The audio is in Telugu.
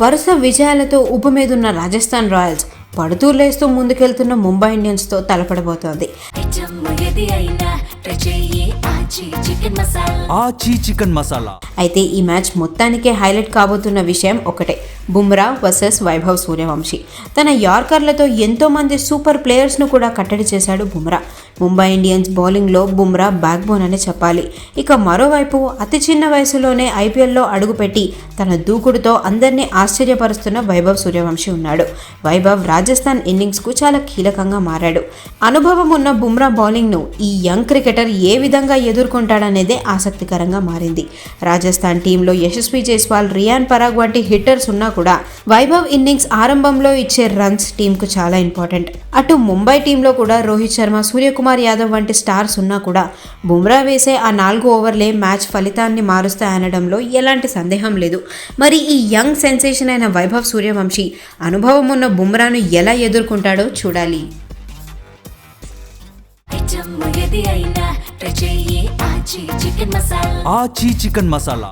వరుస విజయాలతో ఊపు మీదున్న రాజస్థాన్ రాయల్స్ పడుతూ లేస్తూ ముందుకెళ్తున్న ముంబై ఇండియన్స్తో తలపడబోతోంది. అయితే ఈ మ్యాచ్ మొత్తానికే హైలైట్ కాబోతున్న విషయం ఒకటే, బుమ్రా వర్సెస్ వైభవ్ సూర్యవంశీ. తన యార్కర్లతో ఎంతో మంది సూపర్ ప్లేయర్స్ను కూడా కట్టడి చేశాడు బుమ్రా. ముంబై ఇండియన్స్ బౌలింగ్లో బుమ్రా బ్యాక్ బోన్ అని చెప్పాలి. ఇక మరోవైపు అతి చిన్న వయసులోనే ఐపీఎల్లో అడుగుపెట్టి తన దూకుడుతో అందరినీ ఆశ్చర్యపరుస్తున్న వైభవ్ సూర్యవంశీ ఉన్నాడు. వైభవ్ రాజస్థాన్ ఇన్నింగ్స్కు చాలా కీలకంగా మారాడు. అనుభవం ఉన్న బుమ్రా బౌలింగ్ను ఈ యంగ్ క్రికెటర్ ఏ విధంగా ఎదుర్కొంటాడనేదే ఆసక్తికరంగా మారింది. రాజస్థాన్ టీంలో యశస్వి జైస్వాల్, రియాన్ పరాగ్ వంటి హిట్టర్స్ ఉన్నా కూడా వైభవ్ ఇన్నింగ్స్ ఆరంభంలో ఇచ్చే రన్స్ టీంకు చాలా ఇంపార్టెంట్. అటు ముంబై టీంలో కూడా రోహిత్ శర్మ, సూర్యకుమార్ యాదవ్ వంటి స్టార్స్ ఉన్నా కూడా బుమ్రా వేసే ఆ 4 ఓవర్లే మ్యాచ్ ఫలితాన్ని మారుస్తాయనడంలో ఎలాంటి సందేహం లేదు. మరి ఈ యంగ్ సెన్సేషన్ అయిన వైభవ్ సూర్యవంశీ అనుభవం ఉన్న బుమ్రాను ఎలా ఎదుర్కొంటాడో చూడాలి. ఆచి చికెన్ మసాలా